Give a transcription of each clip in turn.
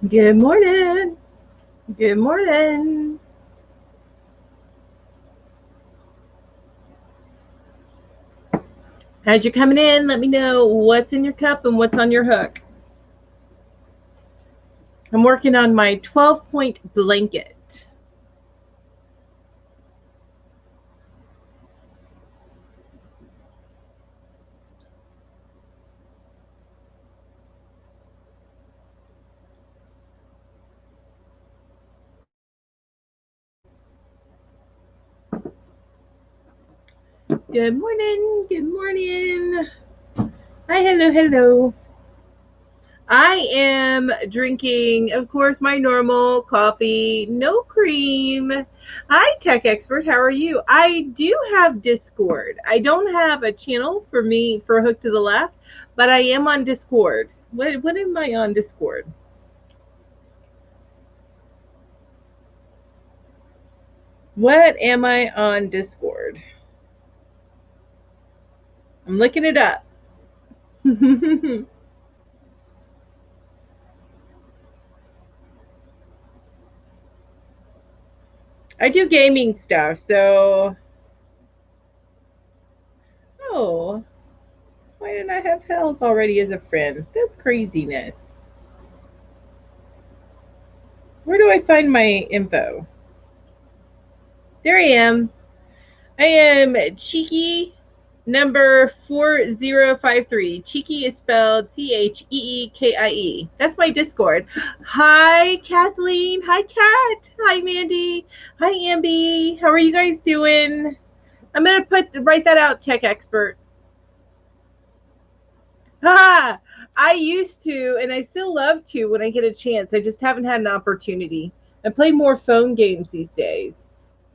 Good morning. Good morning. As you're coming in, let me know what's in your cup and what's on your hook. I'm working on my 12-point blanket. Good morning. Good morning. Hi, hello, hello. I am drinking, of course, my normal coffee, no cream. Hi, tech expert. How are you? I do have Discord. I don't have a channel for me for Hook to the Left, but I am on Discord. What am I on Discord? What am I on Discord? I'm looking it up. I do gaming stuff, so. Oh, why didn't I have Hells already as a friend? That's craziness. Where do I find my info? There I am. I am Cheeky number 4053. Cheeky is spelled Cheekie. That's my Discord. Hi, Kathleen. Hi, Kat. Hi, Mandy. Hi, Amby. How are you guys doing? I'm gonna write that out, tech expert. Ha! I used to, and I still love to when I get a chance. I just haven't had an opportunity. I play more phone games these days.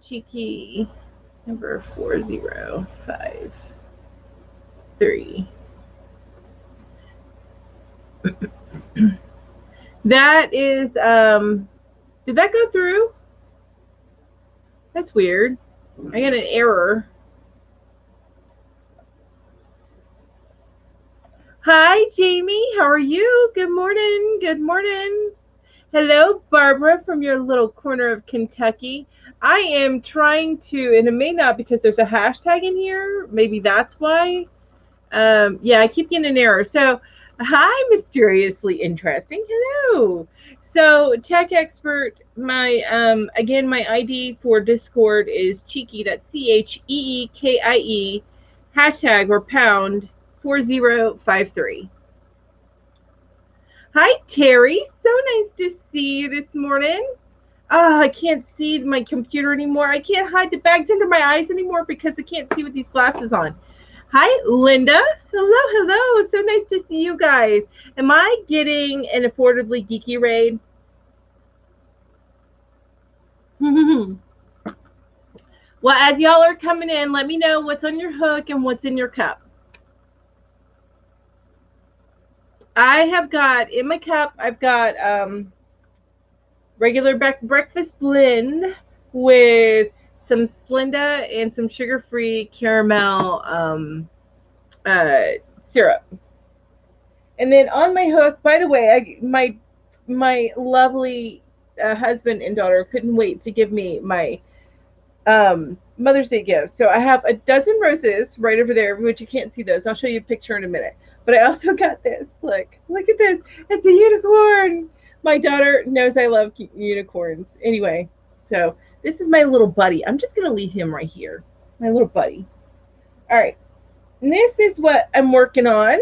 Cheeky number 4053. That is did that go through? That's weird. I got an error. Hi, Jamie. How are you? Good morning. Good morning. Hello, Barbara, from your little corner of Kentucky. I am trying to, and it may not because there's a hashtag in here. Maybe that's why. Yeah, I keep getting an error. So, hi, mysteriously interesting. Hello. So, tech expert, my again, my ID for Discord is cheeky. That's CHEEKIE hashtag or pound 4053. Hi, Terry. So nice to see you this morning. Oh, I can't see my computer anymore. I can't hide the bags under my eyes anymore because I can't see with these glasses on. Hi, Linda. Hello, hello. So nice to see you guys. Am I getting an affordably geeky raid? Well, as y'all are coming in, let me know what's on your hook and what's in your cup. I have got in my cup, I've got regular breakfast blend with some Splenda and some sugar-free caramel syrup. And then on my hook, by the way, my lovely husband and daughter couldn't wait to give me my Mother's Day gift. So I have a dozen roses right over there, which you can't see those. I'll show you a picture in a minute. But I also got this. Look at this. It's a unicorn. My daughter knows I love unicorns. Anyway, so this is my little buddy. I'm just going to leave him right here. My little buddy. All right. And this is what I'm working on.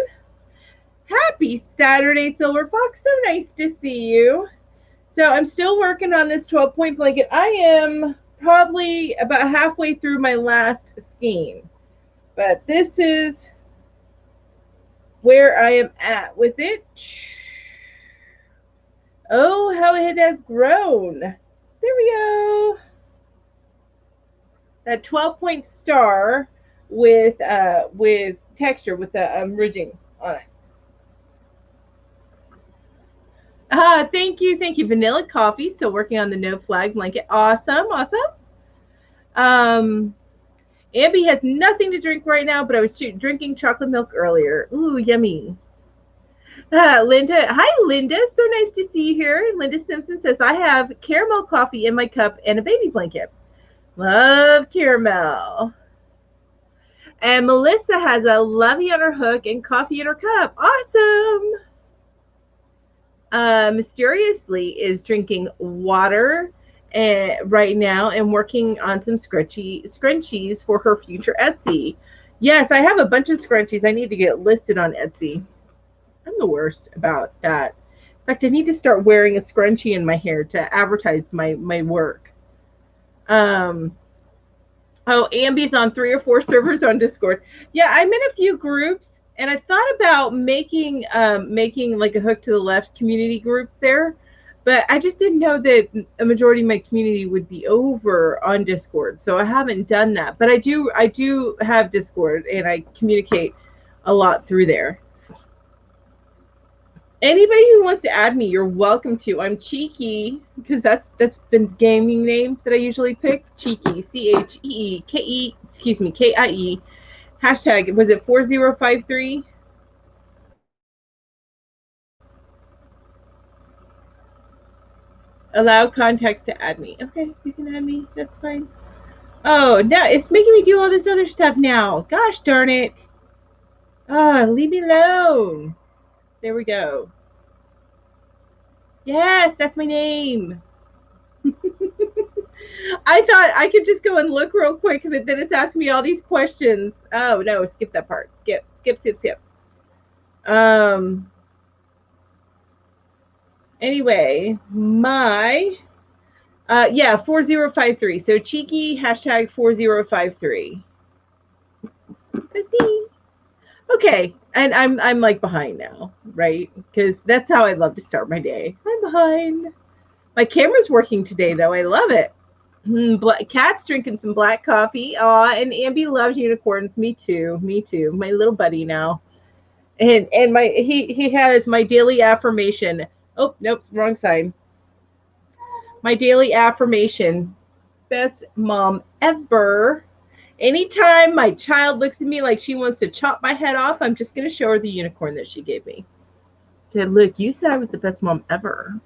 Happy Saturday, Silver Fox. So nice to see you. So I'm still working on this 12-point blanket. I am probably about halfway through my last skein. But this is where I am at with it. Oh, how it has grown. There we go. That 12-point star with texture, with the ridging on it. Thank you. Vanilla coffee. Still working on the no flag blanket. Awesome. Amby has nothing to drink right now, but I was drinking chocolate milk earlier. Ooh, yummy. Linda, hi Linda, so nice to see you here. Linda Simpson says, I have caramel coffee in my cup and a baby blanket. Love caramel. And Melissa has a lovey on her hook and coffee in her cup. Awesome. Mysteriously is drinking water right now and working on some scrunchies for her future Etsy. Yes, I have a bunch of scrunchies. I need to get listed on Etsy. I'm the worst about that. In fact, I need to start wearing a scrunchie in my hair to advertise my work. Oh, Ambi's on 3 or 4 servers on Discord. Yeah, I'm in a few groups, and I thought about making like a Hook to the Left community group there, but I just didn't know that a majority of my community would be over on Discord, so I haven't done that. But I do have Discord, and I communicate a lot through there. Anybody who wants to add me, you're welcome to. I'm Cheeky because that's the gaming name that I usually pick. Cheeky, CHEEKE, excuse me, KIE. Hashtag, was it 4053? Allow contacts to add me. Okay, you can add me. That's fine. Oh, no, it's making me do all this other stuff now. Gosh darn it. Oh, leave me alone. There we go. Yes, that's my name. I thought I could just go and look real quick, but then it's asking me all these questions. Oh no, skip that part. Skip. Anyway, my yeah, 4053. So cheeky hashtag 4053. That's me. Okay, and I'm like behind now, right? Because that's how I love to start my day. I'm behind. My camera's working today, though. I love it. Cat's drinking some black coffee. Aw, and Ambi loves unicorns. Me too. Me too. My little buddy now. And he has my daily affirmation. Oh, nope, wrong side. My daily affirmation. Best mom ever. Anytime my child looks at me like she wants to chop my head off, I'm just going to show her the unicorn that she gave me. Okay, look, you said I was the best mom ever.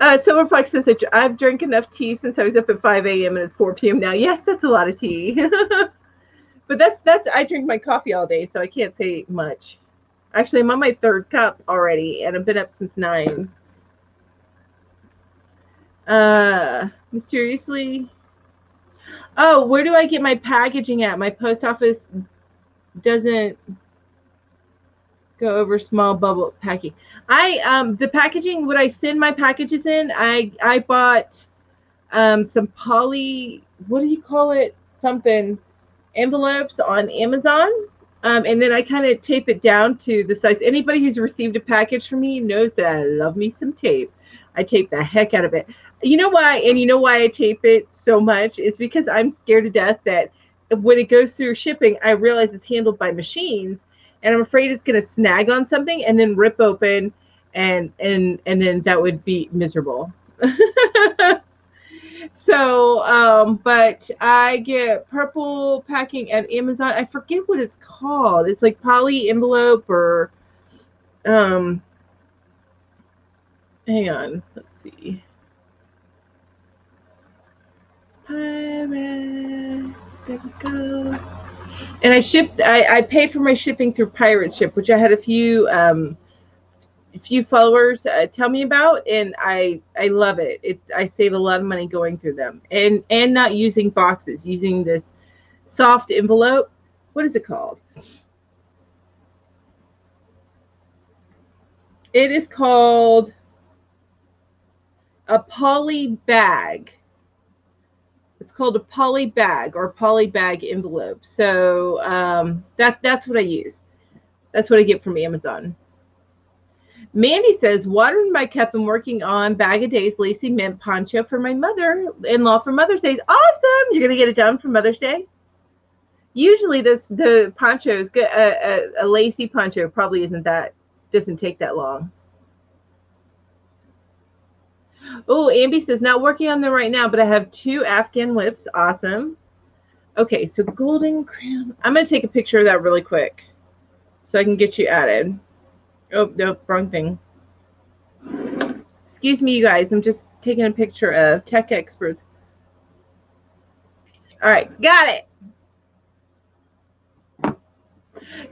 Silverfox says that I've drank enough tea since I was up at 5 a.m. and it's 4 p.m. now. Yes, that's a lot of tea. But that's I drink my coffee all day, so I can't say much. Actually, I'm on my 3rd cup already, and I've been up since 9. Mysteriously. Oh, where do I get my packaging at? My post office doesn't go over small bubble packing. The packaging, what I send my packages in, I bought some poly, what do you call it? Something envelopes on Amazon. And then I kind of tape it down to the size. Anybody who's received a package from me knows that I love me some tape. I tape the heck out of it. You know why? And you know why I tape it so much is because I'm scared to death that when it goes through shipping, I realize it's handled by machines, and I'm afraid it's going to snag on something and then rip open, and then that would be miserable. So, but I get purple packing at Amazon. I forget what it's called. It's like poly envelope or, hang on, let's see. Pirate, there we go. And I paid for my shipping through Pirate Ship, which I had a few followers tell me about, and I love it. I save a lot of money going through them, and not using boxes, using this soft envelope. What is it called? It is called a poly bag. It's called a poly bag or poly bag envelope. So that's what I use. That's what I get from Amazon. Mandy says, water in my cup and working on Bag of Days Lacy Mint poncho for my mother-in-law for Mother's Day. Awesome. You're going to get it done for Mother's Day? Usually the poncho is good. A lacy poncho probably doesn't take that long. Oh, Ambi says, not working on them right now, but I have 2 Afghan whips. Awesome. Okay, so golden crown. I'm going to take a picture of that really quick. so I can get you added. Oh, nope, wrong thing. Excuse me, you guys. I'm just taking a picture of tech experts. All right, got it.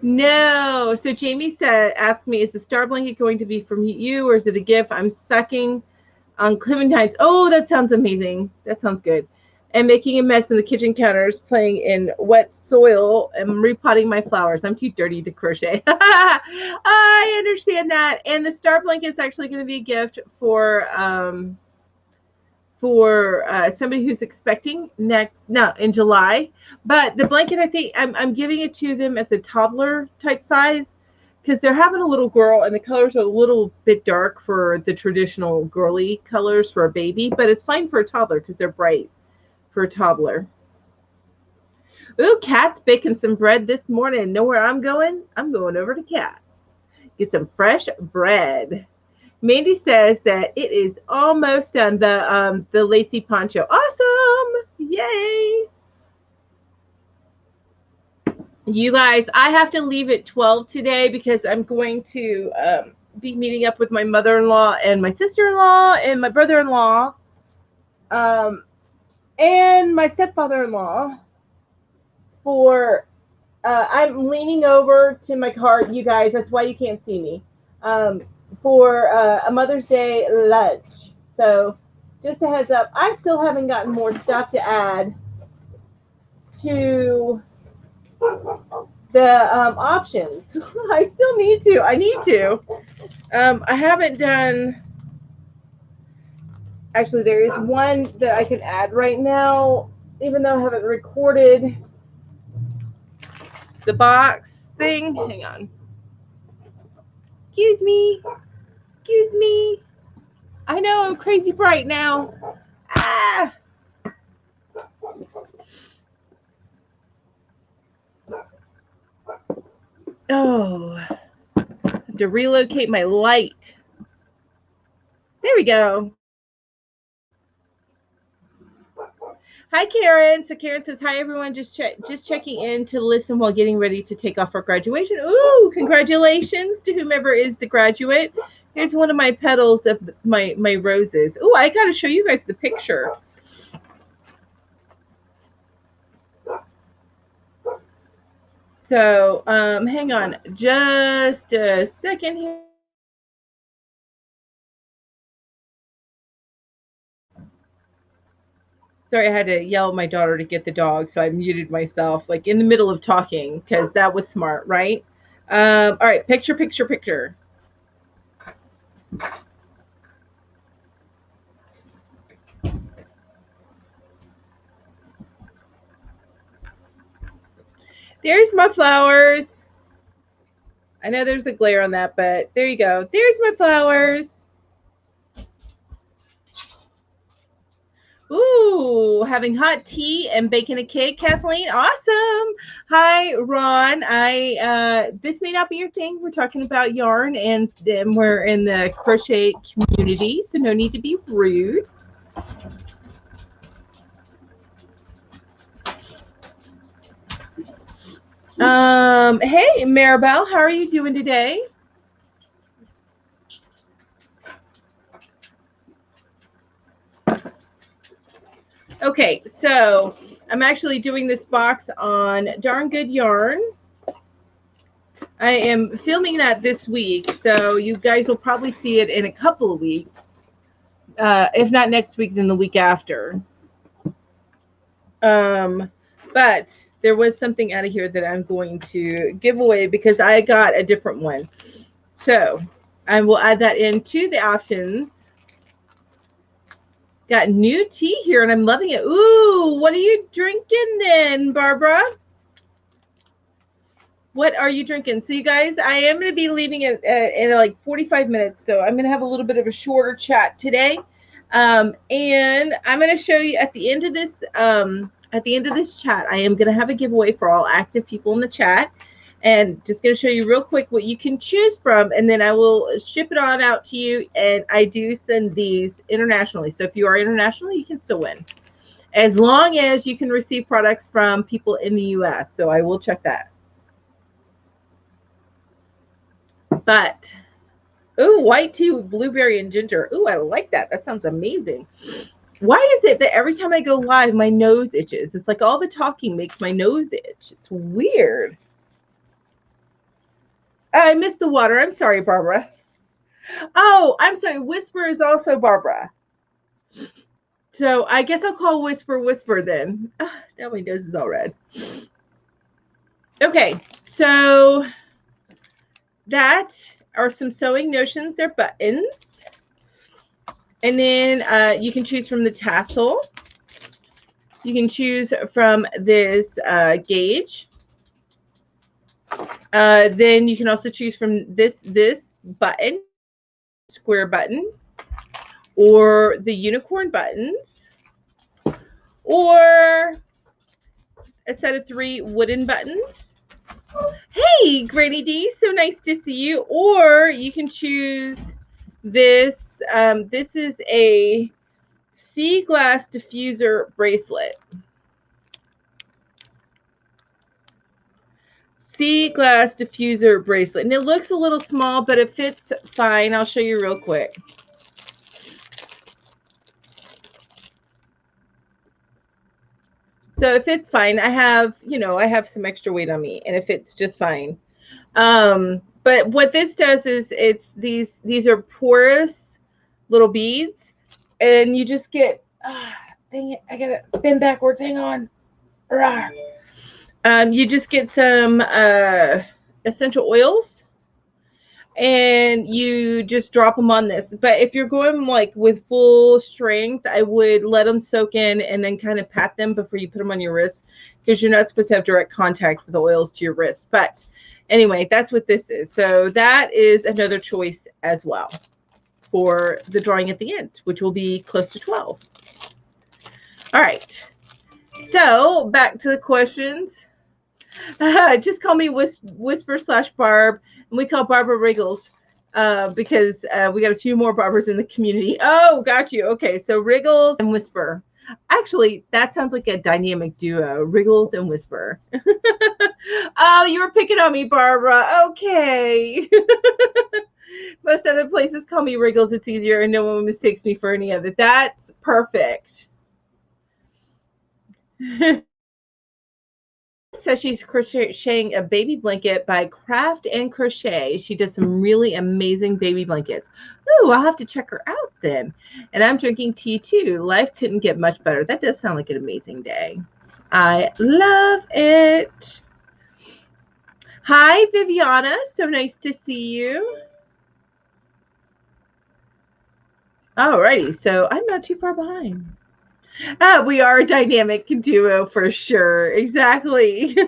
No. So Jamie asked me, is the star blanket going to be from you or is it a gift? I'm sucking on clementines. Oh, that sounds amazing. That sounds good. And making a mess in the kitchen counters, playing in wet soil, and repotting my flowers. I'm too dirty to crochet. I understand that. And the star blanket is actually going to be a gift for somebody who's expecting in July. But the blanket, I think I'm giving it to them as a toddler type size because they're having a little girl and the colors are a little bit dark for the traditional girly colors for a baby, but it's fine for a toddler because they're bright for a toddler. Ooh, Kat's baking some bread this morning. Know where I'm going? I'm going over to Kat's. Get some fresh bread. Mandy says that it is almost done, the lacy poncho. Awesome! Yay! You guys, I have to leave at 12 today because I'm going to be meeting up with my mother-in-law and my sister-in-law and my brother-in-law and my stepfather-in-law for I'm leaning over to my car, you guys. That's why you can't see me. For a Mother's Day lunch. So just a heads up, I still haven't gotten more stuff to add to the options. I still need to. I need to. I haven't done. Actually, there is one that I can add right now, even though I haven't recorded the box thing. Hang on. Excuse me. Excuse me. I know I'm crazy bright now. Ah. Oh, I have to relocate my light. There we go. Hi, Karen. So Karen says, hi, everyone. Just checking in to listen while getting ready to take off for graduation. Ooh, congratulations to whomever is the graduate. Here's one of my petals of my roses. Ooh, I got to show you guys the picture. So hang on just a second here. Sorry, I had to yell at my daughter to get the dog, so I muted myself like in the middle of talking because that was smart, right? All right, picture. There's my flowers. I know there's a glare on that, but there you go. There's my flowers. Ooh, having hot tea and baking a cake, Kathleen. Awesome. Hi, Ron. This may not be your thing. We're talking about yarn and then we're in the crochet community, so no need to be rude. Hey, Maribel, how are you doing today? Okay, so I'm actually doing this box on Darn Good Yarn. I am filming that this week, so you guys will probably see it in a couple of weeks. If not next week, then the week after. But there was something out of here that I'm going to give away because I got a different one. So I will add that into the options. Got new tea here, and I'm loving it. Ooh, what are you drinking then, Barbara? What are you drinking? So you guys, I am going to be leaving it in like 45 minutes. So I'm going to have a little bit of a shorter chat today. And I'm going to show you at the end of this chat, I am going to have a giveaway for all active people in the chat. And just going to show you real quick what you can choose from. And then I will ship it on out to you. And I do send these internationally. So if you are international, you can still win. As long as you can receive products from people in the US. So I will check that. But, ooh, white tea with blueberry and ginger. Ooh, I like that. That sounds amazing. Why is it that every time I go live, my nose itches? It's like all the talking makes my nose itch. It's weird. I missed the water. I'm sorry, Barbara. Oh, I'm sorry. Whisper is also Barbara. So I guess I'll call Whisper then. Now my nose is all red. Okay, so that are some sewing notions. They're buttons. And then you can choose from the tassel. You can choose from this gauge. Then you can also choose from this button, square button, or the unicorn buttons, or a set of 3 wooden buttons. Hey, Granny D, so nice to see you. Or you can choose this. This is a sea glass diffuser bracelet. Sea glass diffuser bracelet. And it looks a little small, but it fits fine. I'll show you real quick. So it fits fine. I have some extra weight on me and it fits just fine. But what this does is it's these are porous little beads, and you just get, dang it, I gotta bend backwards, hang on. You just get some essential oils, and you just drop them on this. But if you're going like with full strength, I would let them soak in and then kind of pat them before you put them on your wrist, because you're not supposed to have direct contact with the oils to your wrist. But anyway, that's what this is. So that is another choice as well for the drawing at the end, which will be close to 12. All right. So back to the questions. Just call me Whisper/Barb, and we call Barbara Wriggles because we got a few more Barbers in the community. Oh, got you. Okay, so Wriggles and Whisper. Actually, that sounds like a dynamic duo, Wriggles and Whisper. Oh, you were picking on me, Barbara. Okay. Most other places call me Wriggles. It's easier, and no one mistakes me for any other. That's perfect. So she's crocheting a baby blanket by Craft and Crochet. She does some really amazing baby blankets. Ooh, I'll have to check her out then. And I'm drinking tea too. Life couldn't get much better. That does sound like an amazing day. I love it. Hi, Viviana. So nice to see you. Alrighty, so I'm not too far behind. We are a dynamic duo for sure. Exactly.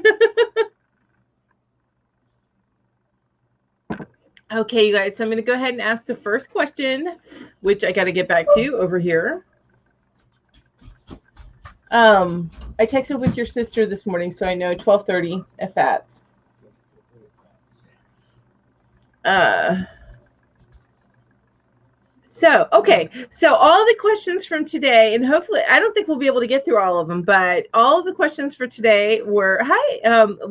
Okay, you guys, so I'm going to go ahead and ask the first question, which I got to get back to over here. I texted with your sister this morning, so I know 12:30 at Fats. So, okay. So all the questions from today, and hopefully, I don't think we'll be able to get through all of them, but all of the questions for today were, hi.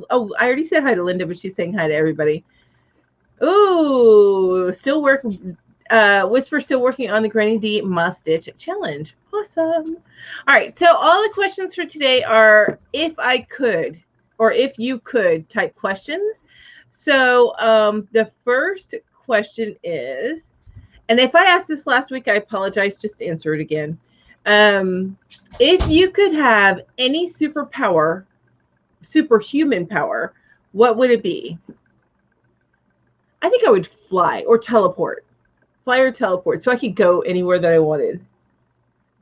Oh, I already said hi to Linda, but she's saying hi to everybody. Ooh, still working. Whisper still working on the Granny D Moss Stitch Challenge. Awesome. All right. So all the questions for today are if I could, or if you could type questions. So the first question is, and if I asked this last week, I apologize. Just answer it again. If you could have any superpower, superhuman power, what would it be? I think I would fly or teleport. Fly or teleport, so I could go anywhere that I wanted.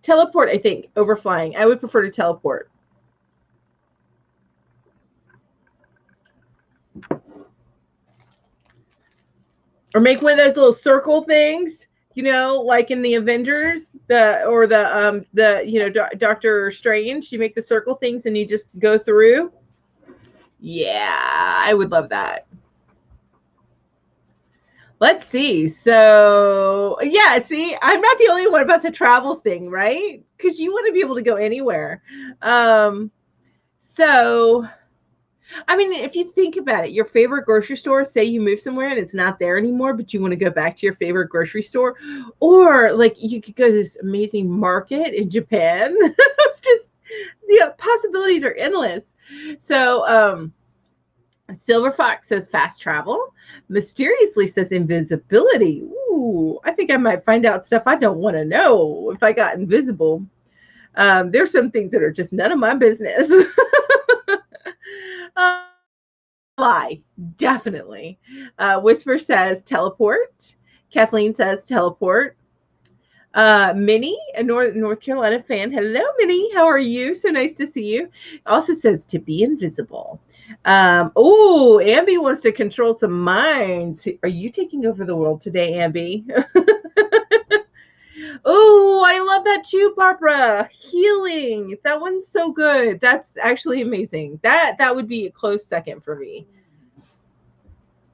Teleport, I think, over flying. I would prefer to teleport. Or make one of those little circle things, you know, like in the Avengers, Doctor Strange. You make the circle things and you just go through. Yeah, I would love that. Let's see. So, yeah, see, I'm not the only one about the travel thing, right? Because you want to be able to go anywhere. So, I mean, if you think about it, your favorite grocery store, say you move somewhere and it's not there anymore, but you want to go back to your favorite grocery store, or like you could go to this amazing market in Japan. It's just the possibilities are endless. So, Silver Fox says fast travel. Mysteriously says invisibility. Ooh, I think I might find out stuff I don't want to know if I got invisible. There's some things that are just none of my business. uh, Lie, definitely. Whisper says teleport. Kathleen says teleport. Minnie, a North Carolina fan. Hello, Minnie. How are you? So nice to see you. Also says to be invisible. Oh, Ambi wants to control some minds. Are you taking over the world today, Ambi? Oh, I love that too, Barbara. Healing. That one's so good. That's actually amazing. That would be a close second for me.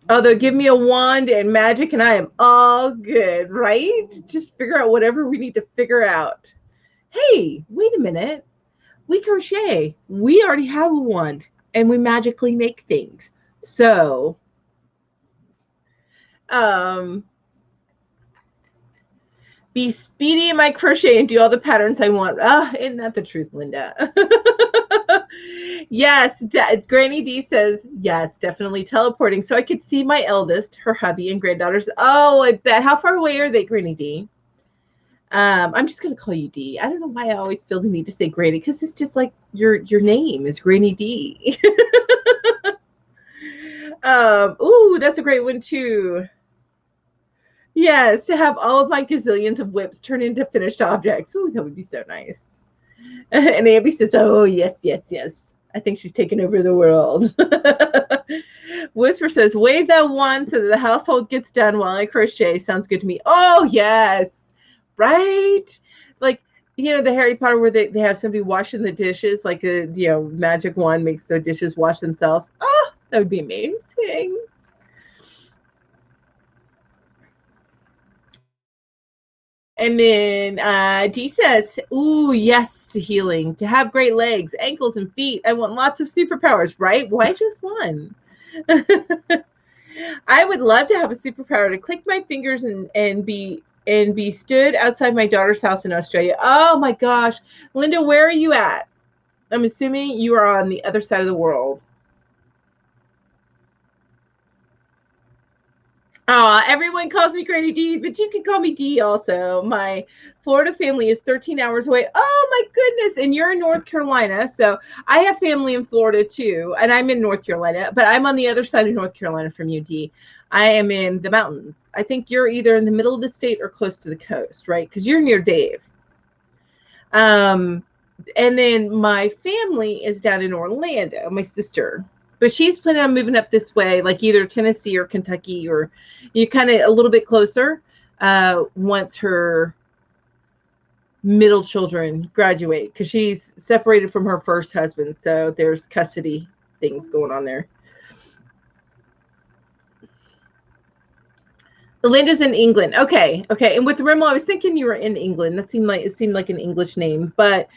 Although give me a wand and magic and I am all good, right? Just figure out whatever we need to figure out. Hey, wait a minute. We crochet. We already have a wand and we magically make things. So, be speedy in my crochet and do all the patterns I want. Isn't that the truth, Linda? Yes, Granny D says, yes, definitely teleporting. So I could see my eldest, her hubby, and granddaughters. Oh, I bet. How far away are they, Granny D? I'm just going to call you D. I don't know why I always feel the need to say Granny, because it's just like your name is Granny D. Ooh, that's a great one, too. Yes, to have all of my gazillions of whips turn into finished objects. Ooh, that would be so nice. And Abby says, oh, yes, yes, yes. I think she's taken over the world. Whisper says, wave that wand so that the household gets done while I crochet. Sounds good to me. Oh, yes. Right? Like, the Harry Potter where they have somebody washing the dishes, like a magic wand makes the dishes wash themselves. Oh, that would be amazing. And then D says, ooh, yes to healing, to have great legs, ankles, and feet. I want lots of superpowers, right? Why just one? I would love to have a superpower to click my fingers and be stood outside my daughter's house in Australia. Oh my gosh. Linda, where are you at? I'm assuming you are on the other side of the world. Everyone calls me Granny D, but you can call me D also. My Florida family is 13 hours away. Oh my goodness. And you're in North Carolina. So I have family in Florida too. And I'm in North Carolina, but I'm on the other side of North Carolina from you, D. I am in the mountains. I think you're either in the middle of the state or close to the coast, right? Because you're near Dave. And then my family is down in Orlando, my sister. But she's planning on moving up this way, like either Tennessee or Kentucky, or you kind of a little bit closer once her middle children graduate, because she's separated from her first husband. So there's custody things going on there. Linda's in England. Okay. And with Rimmel, I was thinking you were in England. It seemed like an English name, but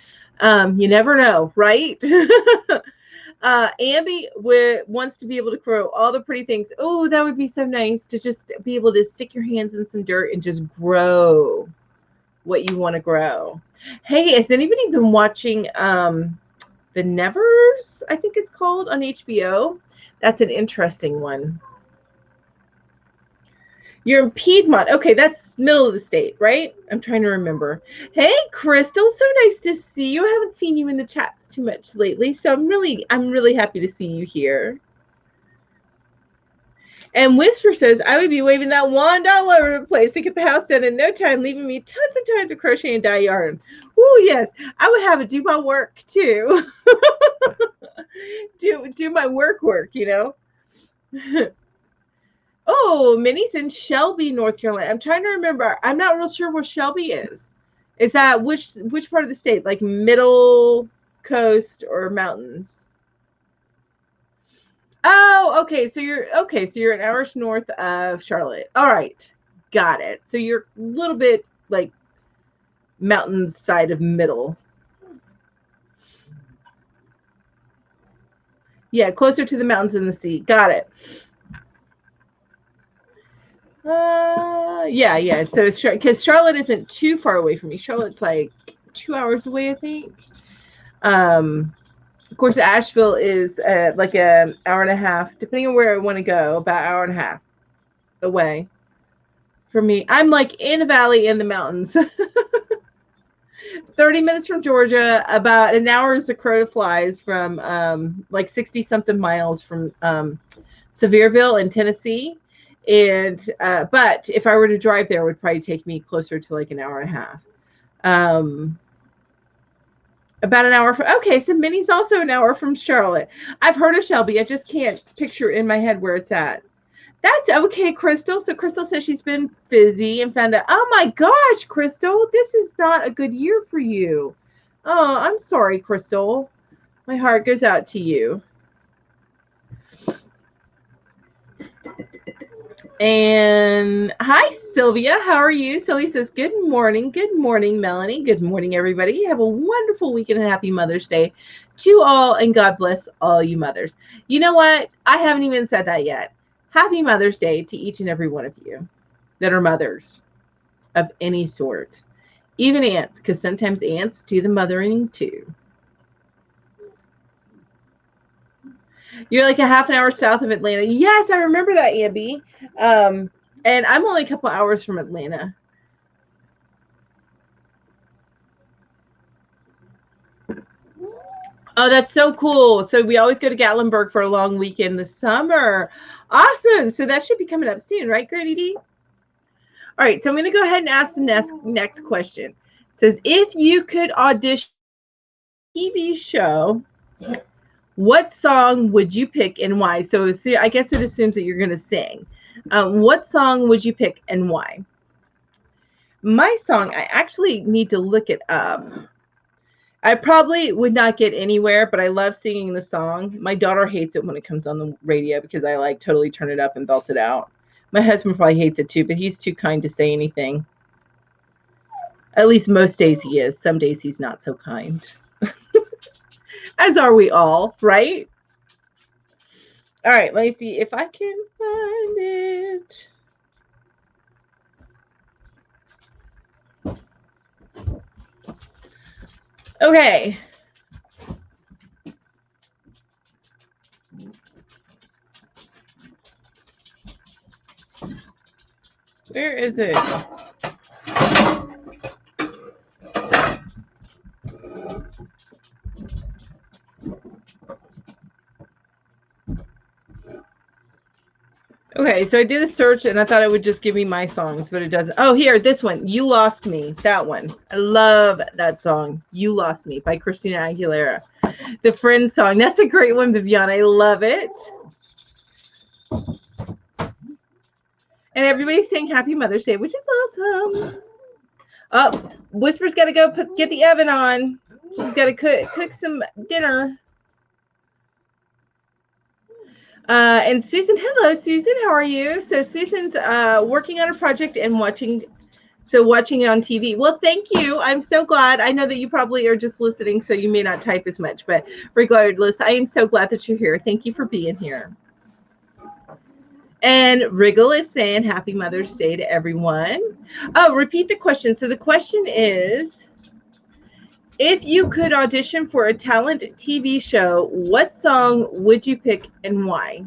you never know, right? Ambi wants to be able to grow all the pretty things. Oh, that would be so nice to just be able to stick your hands in some dirt and just grow what you want to grow. Hey, has anybody been watching The Nevers? I think it's called on HBO. That's an interesting one. You're in Piedmont. Okay, that's middle of the state, right? I'm trying to remember. Hey, Crystal, so nice to see you. I haven't seen you in the chats too much lately, so I'm really happy to see you here. And Whisper says, I would be waving that wand all over the place to get the house done in no time, leaving me tons of time to crochet and dye yarn. Oh, yes. I would have it do my work, too. do my work, Oh, Minnie's in Shelby, North Carolina. I'm trying to remember. I'm not real sure where Shelby is. Is that which part of the state? Like middle coast or mountains? Oh, okay. So you're an hour north of Charlotte. All right. Got it. So you're a little bit like mountain side of middle. Yeah, closer to the mountains than the sea. Got it. Yeah. So, because Charlotte isn't too far away from me. Charlotte's like 2 hours away, I think. Of course, Asheville is like an hour and a half, depending on where I want to go, about an hour and a half away from me. I'm like in a valley in the mountains. 30 minutes from Georgia, about an hour as the crow flies from like 60 something miles from Sevierville in Tennessee. And but if I were to drive there, it would probably take me closer to like an hour and a half. About an hour from, okay, so Minnie's also an hour from Charlotte. I've heard of Shelby. I just can't picture in my head where it's at. That's okay, Crystal. So Crystal says she's been busy and found out, oh my gosh, Crystal, this is not a good year for you. Oh, I'm sorry, Crystal. My heart goes out to you. And hi, Sylvia. How are you? Sylvia says, good morning. Good morning, Melanie. Good morning, everybody. Have a wonderful weekend and happy Mother's Day to all. And God bless all you mothers. You know what? I haven't even said that yet. Happy Mother's Day to each and every one of you that are mothers of any sort. Even aunts, because sometimes aunts do the mothering too. You're like a half an hour south of Atlanta. Yes, I remember that, Amby. And I'm only a couple hours from Atlanta. Oh, that's so cool. So we always go to Gatlinburg for a long weekend this summer. Awesome. So that should be coming up soon, right, Grady D? All right, so I'm going to go ahead and ask the next question. It says, if you could audition a TV show, what song would you pick and why? So I guess it assumes that you're going to sing. What song would you pick and why? My song, I actually need to look it up. I probably would not get anywhere, but I love singing the song. My daughter hates it when it comes on the radio because I like totally turn it up and belt it out. My husband probably hates it too, but he's too kind to say anything. At least most days he is. Some days he's not so kind. As are we all, right? All right, let me see if I can find it. Okay. Where is it? Okay, so I did a search and I thought it would just give me my songs, but it doesn't. Oh, here, this one, You Lost Me, that one. I love that song, You Lost Me by Christina Aguilera. The Friends song, that's a great one, Viviana. I love it. And everybody's saying Happy Mother's Day, which is awesome. Oh, Whisper's got to go get the oven on. She's got to cook some dinner. And Susan, hello, Susan. How are you? So Susan's working on a project and watching on TV. Well, thank you. I'm so glad. I know that you probably are just listening, so you may not type as much. But regardless, I am so glad that you're here. Thank you for being here. And Wriggle is saying Happy Mother's Day to everyone. Oh, repeat the question. So the question is, if you could audition for a talent TV show, what song would you pick and why?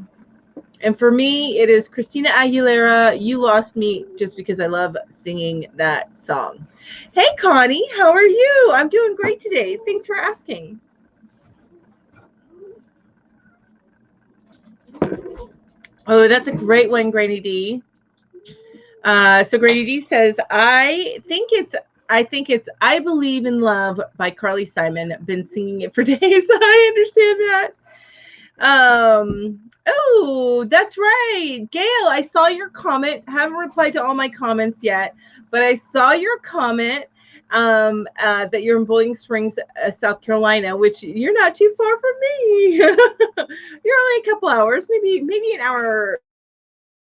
And for me, it is Christina Aguilera, You Lost Me, just because I love singing that song. Hey, Connie, how are you? I'm doing great today. Thanks for asking. Oh, that's a great one, Grady D. So Grady D says, I think it's I Believe in Love by Carly Simon. Been singing it for days. I understand that. Oh, that's right. Gail, I saw your comment. Haven't replied to all my comments yet, but I saw your comment that you're in Bowling Springs, South Carolina, which you're not too far from me. You're only a couple hours, maybe an hour,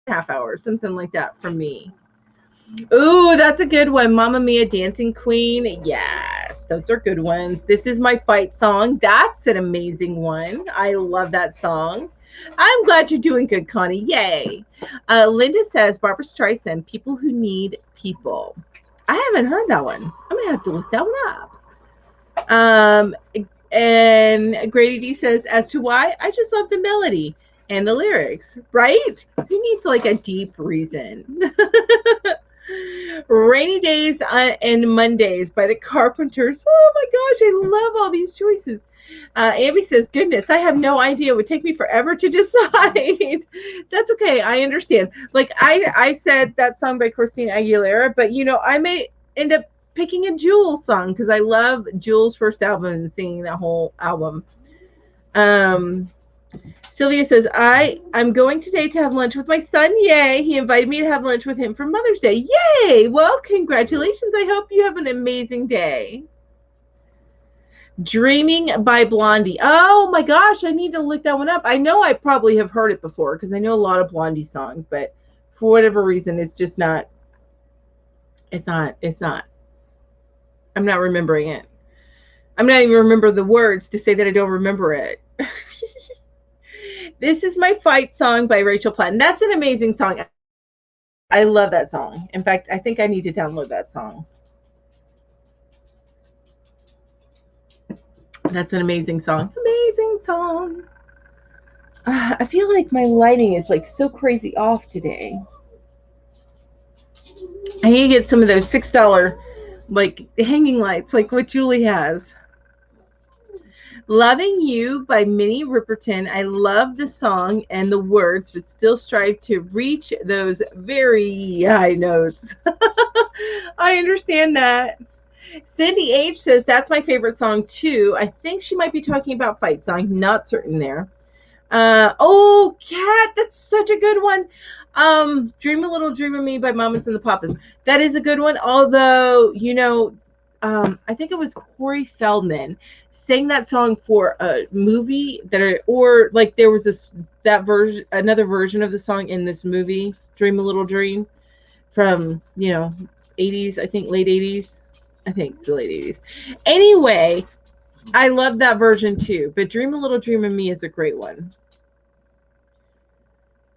half hour, something like that from me. Ooh, that's a good one. Mamma Mia, Dancing Queen. Yes, those are good ones. This Is My Fight song. That's an amazing one. I love that song. I'm glad you're doing good, Connie. Yay. Linda says, Barbara Streisand, People Who Need People. I haven't heard that one. I'm going to have to look that one up. And Grady D says, as to why, I just love the melody and the lyrics, right? Who needs like a deep reason? Rainy Days and Mondays by the Carpenters. Oh my gosh, I love all these choices. Abby says, goodness, I have no idea. It would take me forever to decide. That's okay. I understand. Like I said that song by Christina Aguilera, but you know, I may end up picking a Jules song because I love Jules' first album and singing that whole album. Sylvia says, I'm going today to have lunch with my son. Yay. He invited me to have lunch with him for Mother's Day. Yay. Well, congratulations. I hope you have an amazing day. Dreaming by Blondie. Oh my gosh, I need to look that one up. I know I probably have heard it before because I know a lot of Blondie songs, but for whatever reason, it's just not. It's not. I'm not remembering it. I'm not even remember the words to say that I don't remember it. This Is My Fight song by Rachel Platten. That's an amazing song. I love that song. In fact, I think I need to download that song. That's an amazing song. Amazing song. I feel like my lighting is like so crazy off today. I need to get some of those $6 like hanging lights like what Julie has. Loving You by Minnie Riperton. I love the song and the words, but still strive to reach those very high notes. I understand that. Cindy H says, that's my favorite song too. I think she might be talking about Fight Song. Not certain there. Oh, Cat, that's such a good one. Dream a Little Dream of Me by Mamas and the Papas. That is a good one. Although, you know, I think it was Corey Feldman sang that song for a movie or like there was another version of the song in this movie, Dream a Little Dream, from 80s, I think late 80s, I think the late 80s. Anyway, I love that version too, but Dream a Little Dream of Me is a great one.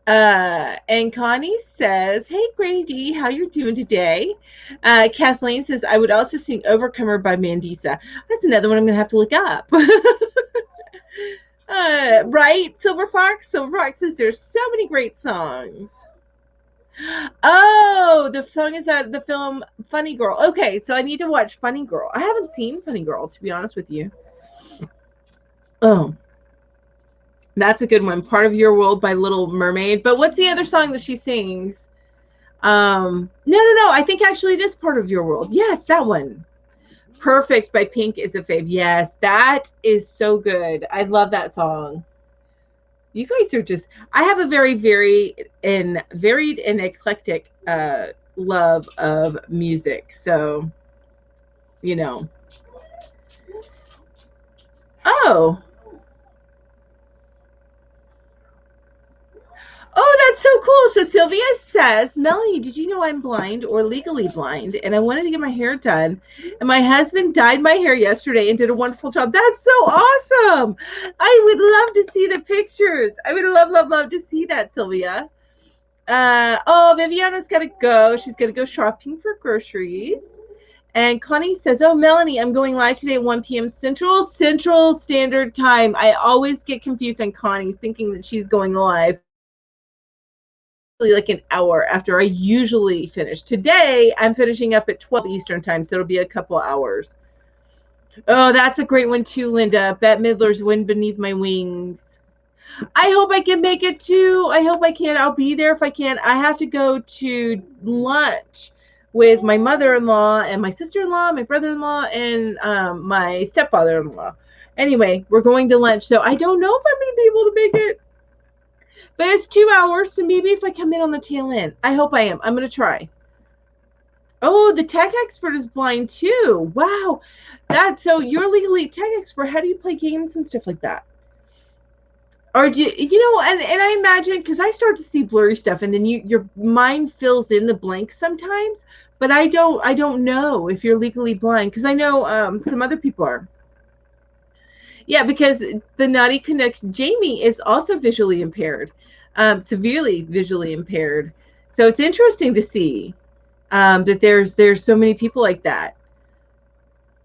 And Connie says, hey, Granny D, how you doing today? Kathleen says, I would also sing Overcomer by Mandisa. That's another one I'm going to have to look up. Right, Silver Fox? Silver Fox says, there's so many great songs. Oh, the song is at the film Funny Girl. Okay, so I need to watch Funny Girl. I haven't seen Funny Girl, to be honest with you. Oh, that's a good one. Part of Your World by Little Mermaid. But what's the other song that she sings? No. I think actually it is Part of Your World. Yes, that one. Perfect by Pink is a fave. Yes, that is so good. I love that song. You guys are just, I have a very varied and eclectic love of music. So, Oh. Oh, that's so cool. So Sylvia says, Melanie, did you know I'm blind or legally blind? And I wanted to get my hair done. And my husband dyed my hair yesterday and did a wonderful job. That's so awesome. I would love to see the pictures. I would love to see that, Sylvia. Viviana's got to go. She's going to go shopping for groceries. And Connie says, oh, Melanie, I'm going live today at 1 p.m. Central Standard Time. I always get confused on Connie's thinking that she's going live like an hour after I usually finish. Today, I'm finishing up at 12 Eastern Time, so it'll be a couple hours. Oh, that's a great one too, Linda. Bette Midler's Wind Beneath My Wings. I hope I can make it too. I hope I can. I'll be there if I can. I have to go to lunch with my mother-in-law and my sister-in-law, my brother-in-law, and my stepfather-in-law. Anyway, we're going to lunch, so I don't know if I'm going to be able to make it. But it's 2 hours, so maybe if I come in on the tail end. I hope I am. I'm going to try. Oh, the tech expert is blind too. Wow. So you're legally tech expert. How do you play games and stuff like that? Or do and I imagine, because I start to see blurry stuff, and then your mind fills in the blanks sometimes. But I don't know if you're legally blind, because I know some other people are. Yeah, because the Naughty Canuck Jamie is also visually impaired, severely visually impaired. So it's interesting to see that there's so many people like that.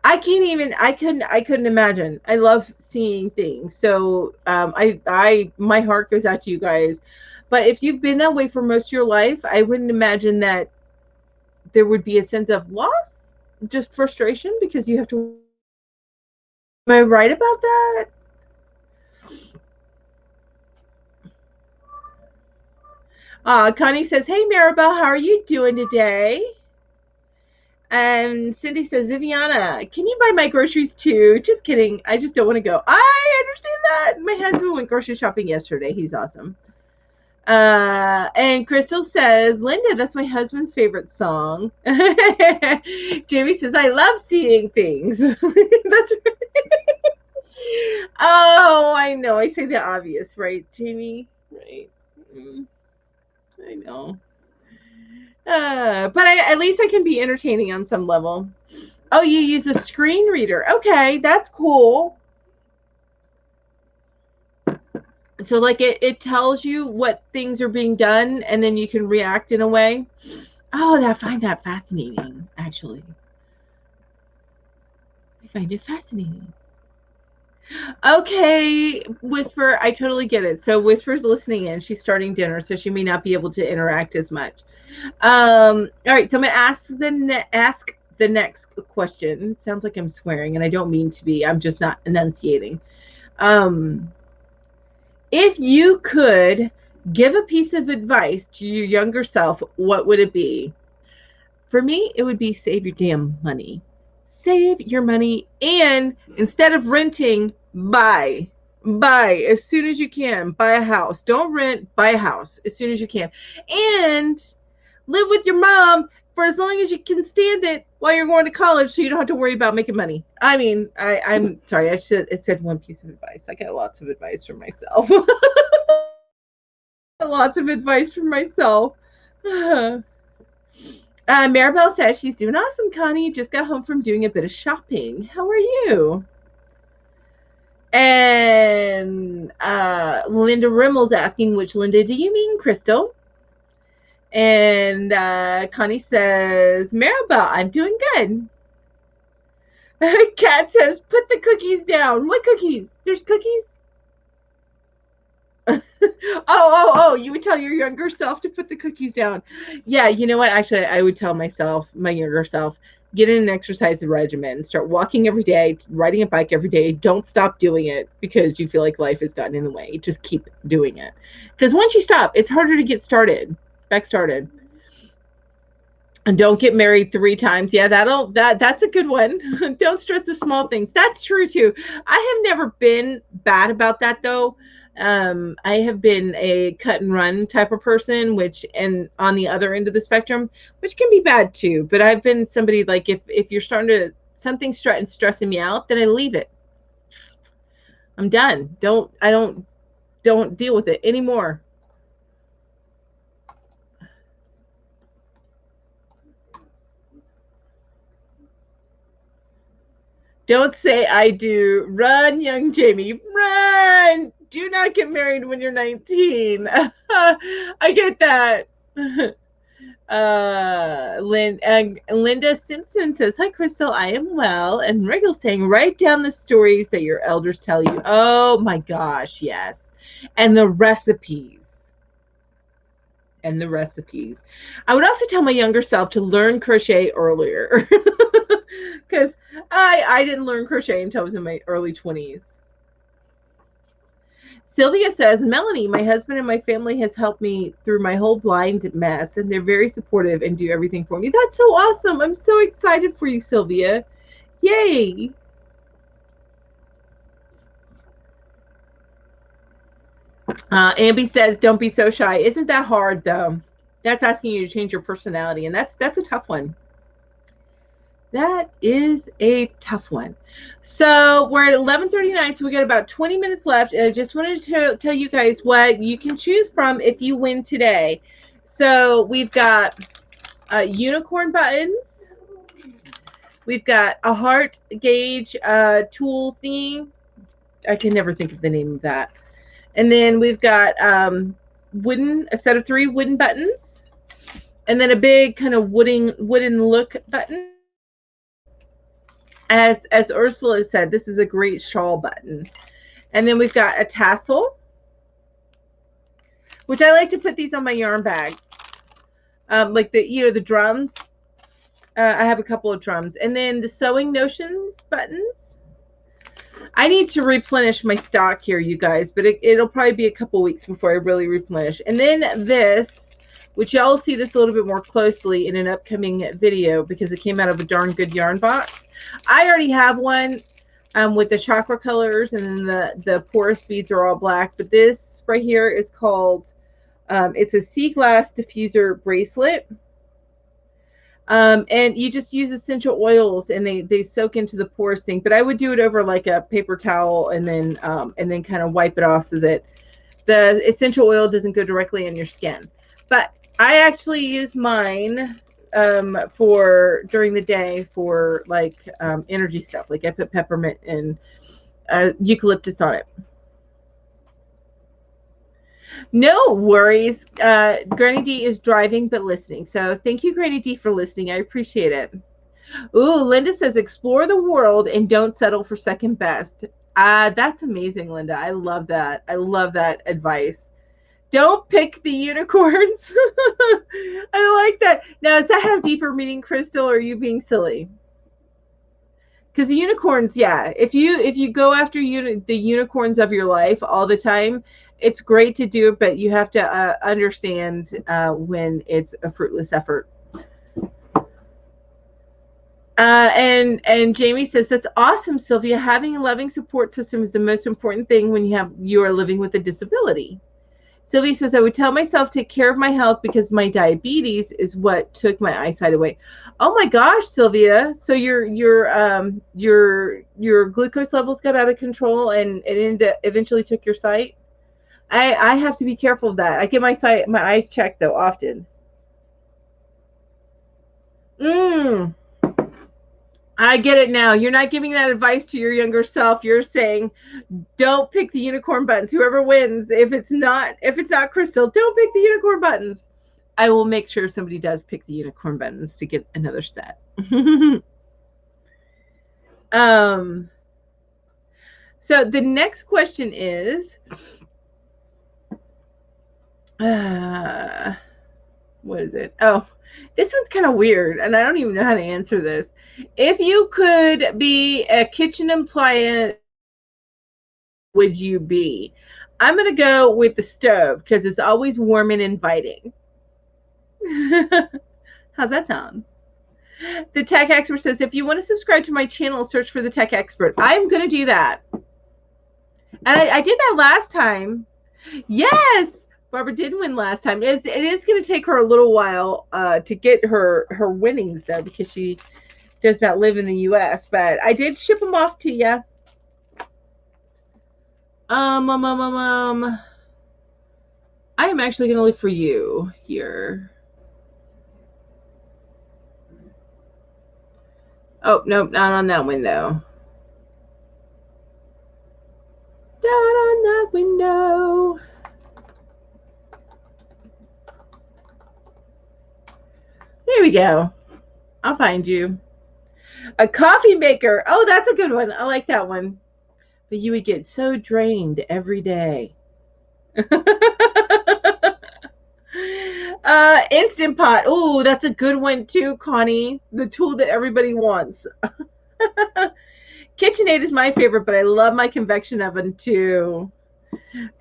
I couldn't imagine. I love seeing things. So my heart goes out to you guys. But if you've been that way for most of your life, I wouldn't imagine that there would be a sense of loss, just frustration, because you have to. Am I right about that? Connie says, "Hey Maribel, how are you doing today?" And Cindy says, "Viviana, can you buy my groceries too?" Just kidding. I just don't want to go. I understand that. My husband went grocery shopping yesterday. He's awesome. And Crystal says, "Linda, that's my husband's favorite song." Jamie says, "I love seeing things." That's right. Oh, I know. I say the obvious, right, Jamie? Right. I know. But at least I can be entertaining on some level. Oh, you use a screen reader. Okay, that's cool. So like it tells you what things are being done, and then you can react in a way. Oh, I find that fascinating, actually. I find it fascinating. Okay, Whisper, I totally get it. So Whisper's listening in. She's starting dinner, so she may not be able to interact as much. All right, so I'm gonna ask the next question. It sounds like I'm swearing, and I don't mean to be. I'm just not enunciating. Um, if you could give a piece of advice to your younger self, what would it be? For me, it would be save your damn money. Save your money, and instead of renting, buy as soon as you can. Buy a house. Don't rent, buy a house as soon as you can. And live with your mom for as long as you can stand it while you're going to college, so you don't have to worry about making money. I mean, I'm sorry, it said one piece of advice. I got lots of advice from myself. Lots of advice from myself. Maribel says she's doing awesome, Connie. Just got home from doing a bit of shopping. How are you? And Linda Rimmel's asking, which Linda do you mean, Crystal? And Connie says, Maribel, I'm doing good. Kat says, put the cookies down. What cookies? There's cookies? Oh, you would tell your younger self to put the cookies down. Yeah, you know what? Actually, I would tell my younger self, get in an exercise regimen, start walking every day, riding a bike every day. Don't stop doing it because you feel like life has gotten in the way. Just keep doing it. Because once you stop, it's harder to get back started. And don't get married 3 times. Yeah, that's a good one. Don't stress the small things. That's true too. I have never been bad about that though. I have been a cut and run type of person, and on the other end of the spectrum, which can be bad too. But I've been somebody like if you're starting to something's stressing me out, then I leave it. I'm done. Don't deal with it anymore. Don't say I do. Run, young Jamie. Run. Do not get married when you're 19. I get that. Linda Simpson says, hi, Crystal. I am well. And Wriggle saying, write down the stories that your elders tell you. Oh, my gosh. Yes. And the recipes. I would also tell my younger self to learn crochet earlier. Because I didn't learn crochet until I was in my early 20s. Sylvia says, Melanie, my husband and my family has helped me through my whole blind mess, and they're very supportive and do everything for me. That's so awesome. I'm so excited for you, Sylvia. Yay. Ambi says, don't be so shy. Isn't that hard, though? That's asking you to change your personality, and that's a tough one. That is a tough one. So we're at 11:39, so we got about 20 minutes left. And I just wanted to tell you guys what you can choose from if you win today. So we've got unicorn buttons. We've got a heart gauge tool theme. I can never think of the name of that. And then we've got a set of 3 wooden buttons. And then a big kind of wooden look button. As Ursula said, this is a great shawl button. And then we've got a tassel, which I like to put these on my yarn bags. Like the drums. I have a couple of drums. And then the sewing notions buttons. I need to replenish my stock here, you guys, but it'll probably be a couple weeks before I really replenish. And then this, which y'all will see this a little bit more closely in an upcoming video because it came out of a darn good yarn box. I already have one with the chakra colors, and then the porous beads are all black. But this right here is called, it's a sea glass diffuser bracelet. And you just use essential oils, and they soak into the porous thing. But I would do it over like a paper towel, and then kind of wipe it off so that the essential oil doesn't go directly on your skin. But I actually use mine for during the day for like energy stuff. Like I put peppermint and eucalyptus on it. No worries. Granny D is driving but listening. So thank you, Granny D, for listening. I appreciate it. Ooh, Linda says, explore the world and don't settle for second best. That's amazing, Linda. I love that. I love that advice. Don't pick the unicorns. I like that. Now, does that have deeper meaning, Crystal, or are you being silly? Because the unicorns, yeah. If you go after the unicorns of your life all the time, it's great to do it, but you have to understand when it's a fruitless effort. And Jamie says, that's awesome, Sylvia. Having a loving support system is the most important thing when you are living with a disability. Sylvia says, I would tell myself to take care of my health because my diabetes is what took my eyesight away. Oh my gosh, Sylvia. So your glucose levels got out of control and it eventually took your sight? I have to be careful of that. I get my eyes checked though often. I get it now. You're not giving that advice to your younger self. You're saying, don't pick the unicorn buttons. Whoever wins, if it's not Crystal, don't pick the unicorn buttons. I will make sure somebody does pick the unicorn buttons to get another set. So the next question is, what is it? Oh, this one's kind of weird, and I don't even know how to answer this. If you could be a kitchen appliance, would you be? I'm going to go with the stove because it's always warm and inviting. How's that sound? The Tech Expert says, if you want to subscribe to my channel, search for the Tech Expert. I'm going to do that. And I did that last time. Yes, Barbara did win last time. It is going to take her a little while to get her winnings, though, because she does not live in the U.S., but I did ship them off to you. I am actually going to look for you here. Oh, nope, not on that window. Down on that window. There we go. I'll find you. A coffee maker. Oh, that's a good one. I like that one. But you would get so drained every day. Instant Pot. Oh, that's a good one too, Connie. The tool that everybody wants. KitchenAid is my favorite, but I love my convection oven too.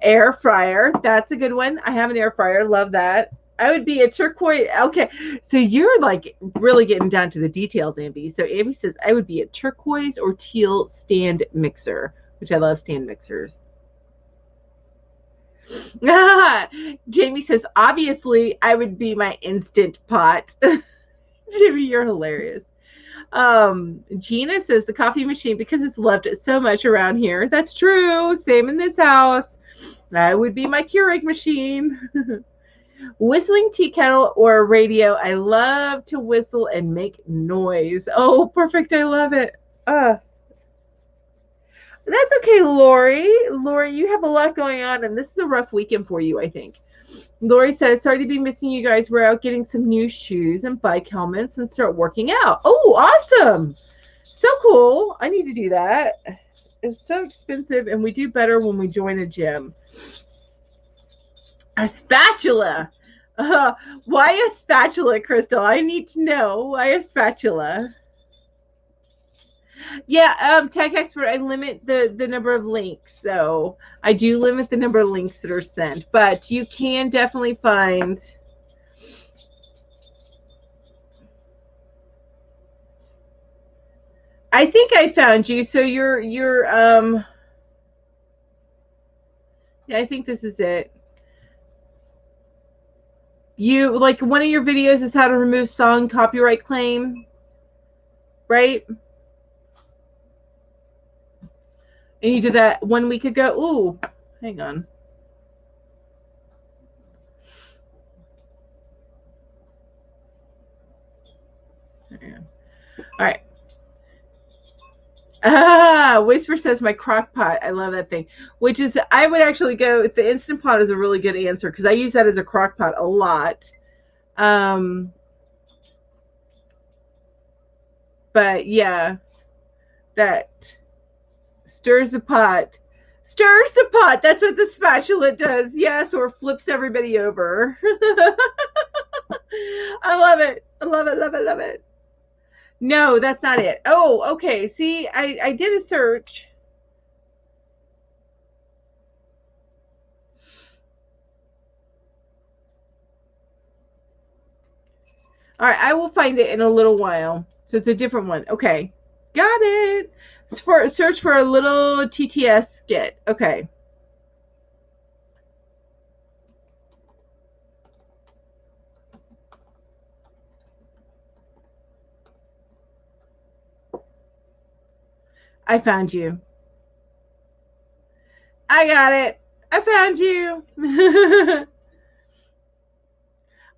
Air fryer. That's a good one. I have an air fryer. Love that. I would be a turquoise. Okay, so you're like really getting down to the details, Ambi. So Ambi says I would be a turquoise or teal stand mixer, which I love stand mixers. Jamie says, obviously, I would be my Instant Pot. Jimmy, you're hilarious. Gina says the coffee machine because it's loved it so much around here. That's true. Same in this house. That would be my Keurig machine. Whistling tea kettle or a radio. I love to whistle and make noise. Oh, perfect. I love it. That's okay, Lori. Lori, you have a lot going on, and this is a rough weekend for you, I think. Lori says, sorry to be missing you guys. We're out getting some new shoes and bike helmets and start working out. Oh, awesome. So cool. I need to do that. It's so expensive, and we do better when we join a gym. A spatula. Why a spatula, Crystal? I need to know. Why a spatula? Yeah, tech expert, I limit the number of links. So I do limit the number of links that are sent, but you can definitely find. I think I found you. So you're yeah, I think this is it. You like one of your videos is how to remove song copyright claim, right? And you did that 1 week ago. Ooh, hang on. All right. Whisper says my crock pot. I love that thing. Which is, I would actually go, the Instant Pot is a really good answer because I use that as a crock pot a lot. But yeah, that stirs the pot. Stirs the pot. That's what the spatula does. Yes, or flips everybody over. I love it. I love it, love it, love it. No, that's not it. Oh, okay. See, I did a search. All right, I will find it in a little while. So it's a different one. Okay, got it. Search for a little TTS skit. Okay. I found you. I got it. I found you.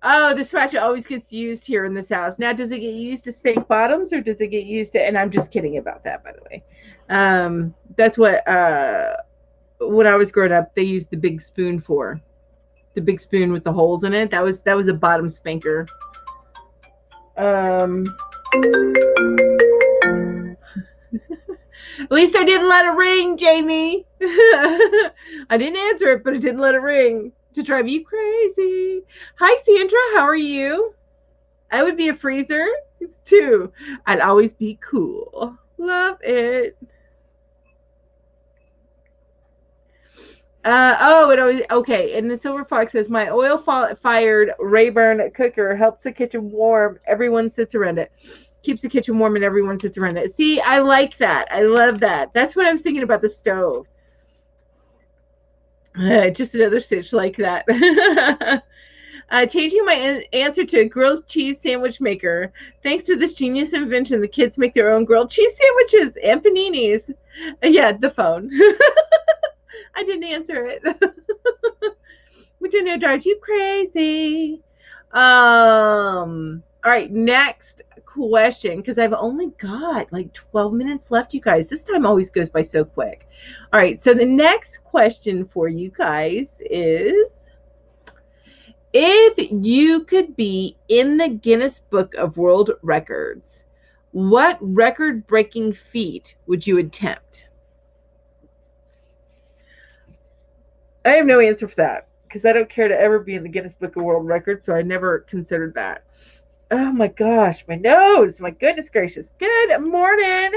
Oh, the spatula always gets used here in this house. Now, does it get used to spank bottoms or does it get used to, and I'm just kidding about that, by the way. That's what, when I was growing up, they used the big spoon for. The big spoon with the holes in it. That was a bottom spanker. At least I didn't let it ring, Jamie. I didn't answer it, but it didn't let it ring to drive you crazy. Hi, Sandra. How are you? I would be a freezer too. I'd always be cool. Love it. It always okay. And the Silver Fox says my oil-fired Rayburn cooker helps the kitchen warm. Everyone sits around it. Keeps the kitchen warm and everyone sits around it. See, I like that. I love that. That's what I was thinking about the stove. Just another stitch like that. Changing my answer to a grilled cheese sandwich maker. Thanks to this genius invention, the kids make their own grilled cheese sandwiches and paninis. Yeah, the phone. I didn't answer it. Which I know drives you crazy. All right, next question, because I've only got like 12 minutes left, you guys. This time always goes by so quick. All right, so the next question for you guys is, if you could be in the Guinness Book of World Records, what record-breaking feat would you attempt? I have no answer for that because I don't care to ever be in the Guinness Book of World Records, so I never considered that. Oh my gosh, my nose. My goodness gracious. Good morning.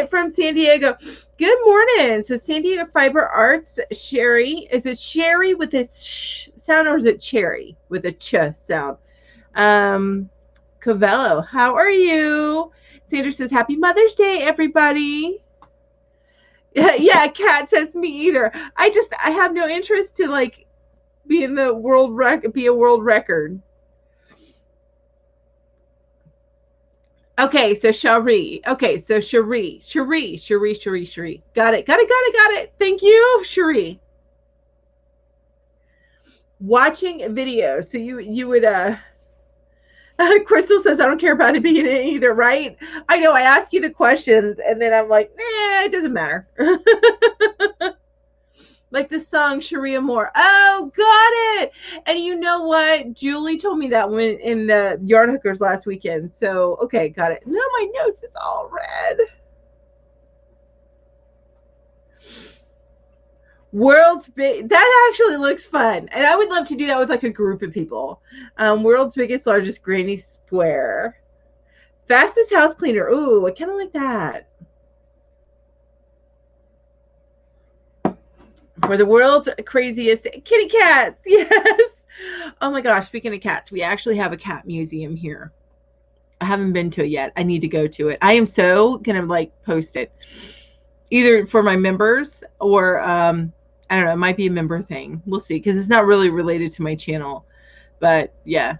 From San Diego. Good morning. So San Diego Fiber Arts, Sherry. Is it Sherry with a sh sound or is it cherry with a ch sound? Covello, how are you? Sandra says, Happy Mother's Day, everybody. Yeah, Kat says me either. I have no interest to like be in the be a world record. Okay, so Cherie. Okay, so Cherie. Got it. Thank you, Cherie. Watching videos. So you would Crystal says I don't care about it being in it either, right? I know I ask you the questions and then I'm like, it doesn't matter. Like the song Sharia Moore. Oh, got it. And you know what? Julie told me that when in the Yarn Hookers last weekend. So, okay, got it. No, my notes is all red. World's big. That actually looks fun. And I would love to do that with like a group of people. World's biggest, largest granny square. Fastest house cleaner. Ooh, I kind of like that. For the world's craziest kitty cats. Yes. Oh my gosh, speaking of cats, we actually have a cat museum here. I haven't been to it yet. I need to go to it. I am so gonna like post it either for my members or I don't know, it might be a member thing. We'll see, because it's not really related to my channel. But yeah.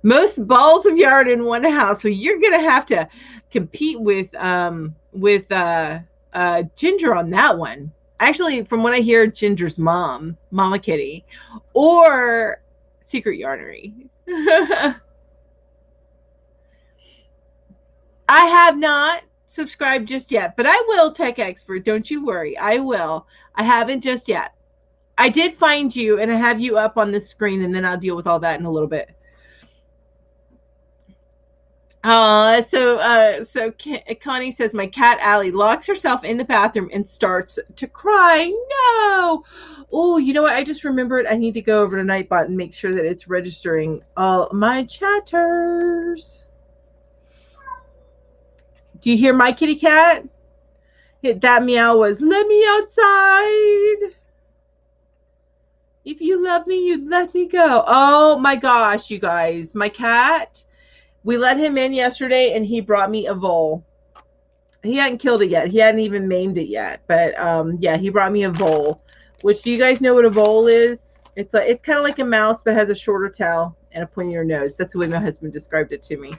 Most balls of yarn in one house. So you're gonna have to compete with Ginger on that one. Actually, from what I hear, Ginger's mom, Mama Kitty, or Secret Yarnery. I have not subscribed just yet, but I will, Tech Expert. Don't you worry. I will. I haven't just yet. I did find you, and I have you up on the screen, and then I'll deal with all that in a little bit. So Connie says, my cat Allie locks herself in the bathroom and starts to cry. No. Oh, you know what? I just remembered I need to go over to Nightbot and make sure that it's registering all my chatters. Do you hear my kitty cat? That meow was, let me outside. If you love me, you'd let me go. Oh my gosh, you guys. My cat, we let him in yesterday and he brought me a vole. He hadn't killed it yet. He hadn't even maimed it yet. But yeah, he brought me a vole. Which, do you guys know what a vole is? It's kind of like a mouse, but has a shorter tail and a pointier nose. That's the way my husband described it to me.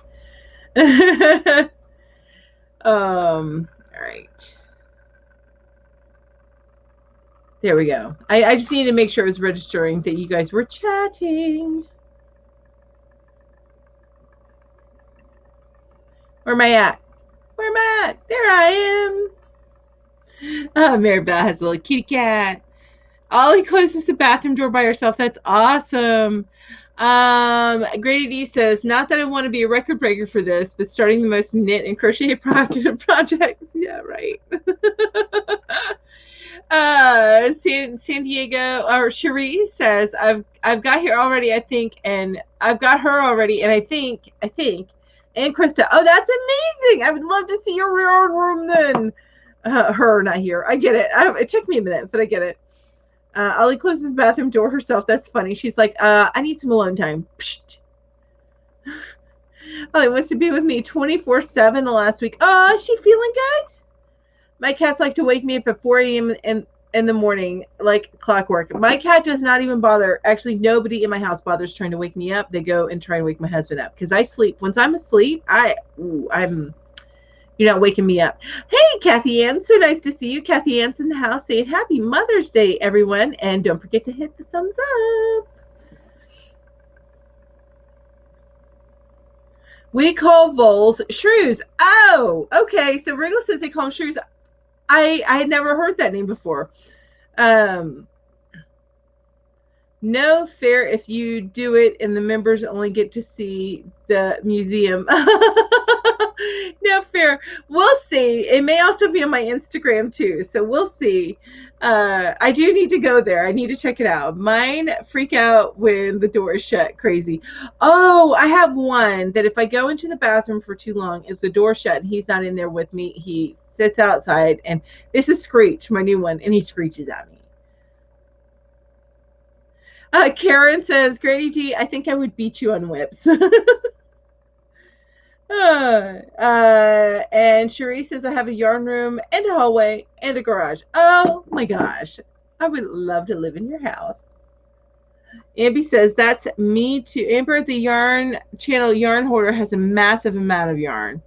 All right. There we go. I just needed to make sure it was registering that you guys were chatting. Where am I at? Where am I at? There I am. Oh, Maribel has a little kitty cat. Ollie closes the bathroom door by herself. That's awesome. Grady D says, not that I want to be a record breaker for this, but starting the most knit and crochet projects. Yeah, right. San Diego, or Cherie says, I've got here already, I think, and I've got her already, and I think, and Krista. Oh, that's amazing. I would love to see your yarn room then. Her, not here. I get it. It took me a minute, but I get it. Ollie closes the bathroom door herself. That's funny. She's like, I need some alone time. Psht. Ollie wants to be with me 24/7 the last week. Oh, is she feeling good? My cats like to wake me up at 4 a.m. in the morning, like clockwork. My cat does not even bother. Actually, nobody in my house bothers trying to wake me up. They go and try and wake my husband up because I sleep. Once I'm asleep, you're not waking me up. Hey, Kathy Ann. So nice to see you. Kathy Ann's in the house saying Happy Mother's Day, everyone. And don't forget to hit the thumbs up. We call voles shrews. Oh, okay. So Wriggle says they call them shrews. I had never heard that name before. No fair if you do it and the members only get to see the museum. No fair. We'll see. It may also be on my Instagram too, so we'll see. I do need to go there. I need to check it out. Mine freak out when the door is shut. Crazy. Oh, I have one that if I go into the bathroom for too long, if the door's shut and he's not in there with me, he sits outside, and this is Screech, my new one, and he screeches at me. Karen says, Grady G, I think I would beat you on whips. And Cherie says, I have a yarn room and a hallway and a garage. Oh my gosh. I would love to live in your house. Ambi says, that's me too. Amber, the yarn channel yarn hoarder, has a massive amount of yarn.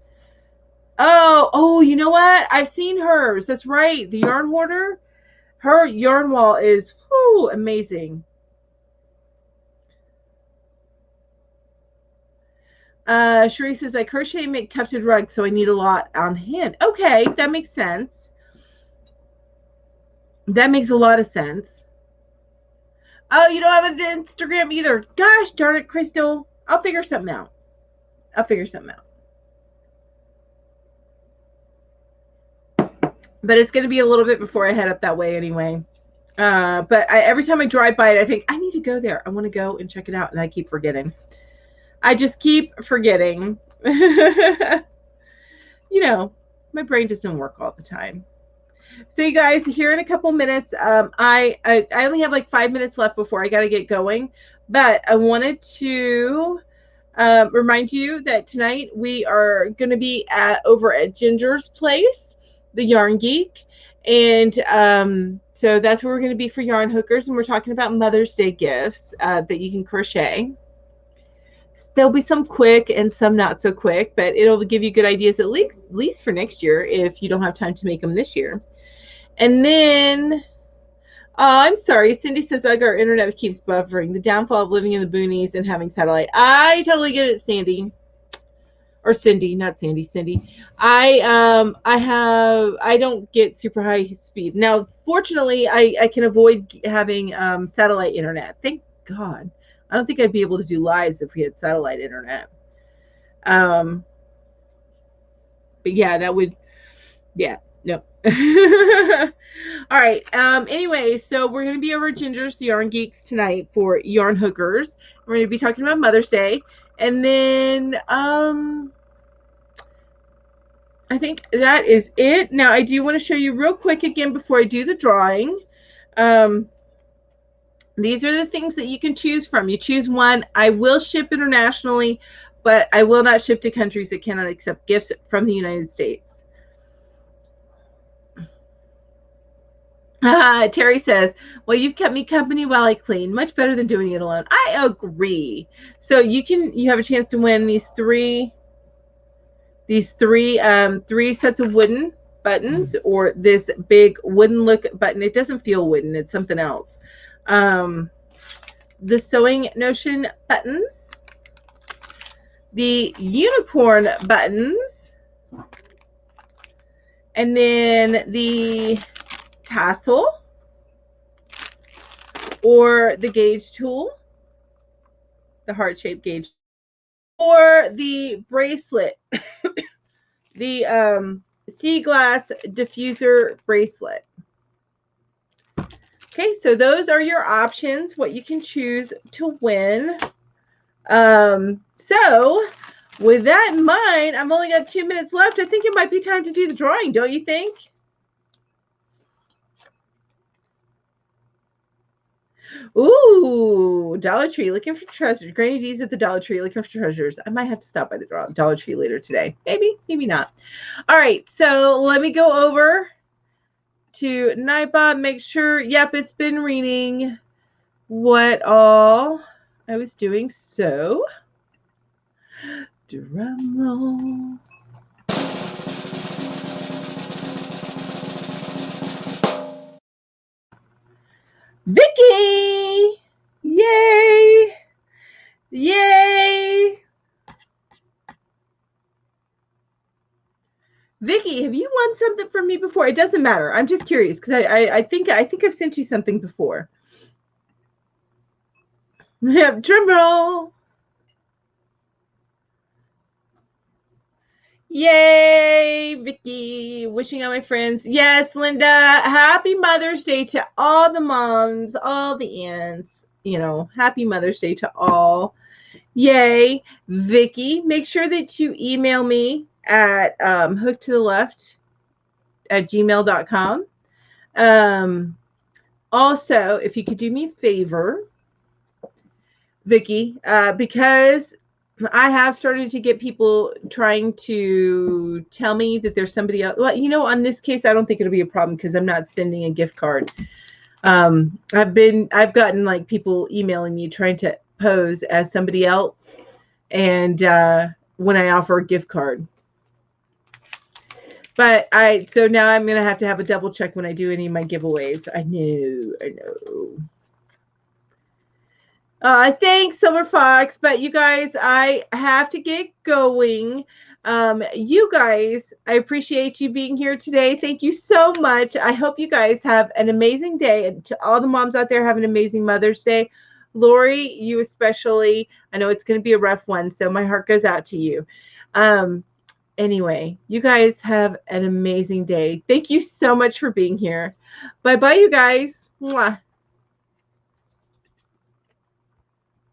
Oh, you know what? I've seen hers. That's right. The yarn hoarder. Her yarn wall is amazing. Cherie says, I crochet and make tufted rugs, so I need a lot on hand. Okay, that makes sense. That makes a lot of sense. Oh, you don't have an Instagram either. Gosh darn it, Crystal. I'll figure something out. But it's going to be a little bit before I head up that way anyway. But every time I drive by it, I think, I need to go there. I want to go and check it out, and I keep forgetting. I just keep forgetting. You know, my brain doesn't work all the time. So you guys, here in a couple minutes, I only have like 5 minutes left before I got to get going. But I wanted to remind you that tonight we are going to be over at Ginger's place, the Yarn Geek. And so that's where we're going to be for yarn hookers. And we're talking about Mother's Day gifts that you can crochet. There'll be some quick and some not so quick, but it'll give you good ideas at least for next year if you don't have time to make them this year. And then, I'm sorry, Cindy says, our internet keeps buffering. The downfall of living in the boonies and having satellite. I totally get it, Sandy. Or Cindy, not Sandy, Cindy. I don't get super high speed. Now, fortunately, I can avoid having satellite internet. Thank God. I don't think I'd be able to do lives if we had satellite internet. But yeah, that would, yeah, no. All right. Anyway, so we're going to be over at Ginger's Yarn Geeks tonight for yarn hookers. We're going to be talking about Mother's Day. And then, I think that is it. Now, I do want to show you real quick again before I do the drawing. These are the things that you can choose from. You choose one. I will ship internationally, but I will not ship to countries that cannot accept gifts from the United States. Terry says, well, you've kept me company while I clean. Much better than doing it alone. I agree. So you have a chance to win these three sets of wooden buttons, or this big wooden look button. It doesn't feel wooden. It's something else. The Sewing Notion buttons, the unicorn buttons, and then the tassel or the gauge tool, the heart-shaped gauge, or the bracelet, the sea glass diffuser bracelet. Okay, so those are your options, what you can choose to win. So with that in mind, I've only got 2 minutes left. I think it might be time to do the drawing, don't you think? Ooh, Dollar Tree looking for treasures. Granny D's at the Dollar Tree looking for treasures. I might have to stop by the Dollar Tree later today. Maybe not. All right, so let me go over to Nightbot, make sure, yep, it's been reading what all I was doing. So, drum roll. Vicky! Yay! Yay! Vicky, have you won something from me before? It doesn't matter. I'm just curious because I think I've sent you something before. Yep, drum roll. Yay, Vicky. Wishing all my friends. Yes, Linda. Happy Mother's Day to all the moms, all the aunts. You know, happy Mother's Day to all. Yay. Vicky, make sure that you email me at hookedtotheleft@gmail.com. Also, if you could do me a favor, Vicky, because I have started to get people trying to tell me that there's somebody else. Well, you know, on this case, I don't think it'll be a problem because I'm not sending a gift card. I've gotten like people emailing me trying to pose as somebody else, and when I offer a gift card. But so now I'm gonna have a double check when I do any of my giveaways. I know. Thanks, Silver Fox. But you guys, I have to get going. You guys, I appreciate you being here today. Thank you so much. I hope you guys have an amazing day. And to all the moms out there, have an amazing Mother's Day. Lori, you especially. I know it's going to be a rough one, so my heart goes out to you. Anyway, you guys have an amazing day. Thank you so much for being here. Bye-bye, you guys. Mwah.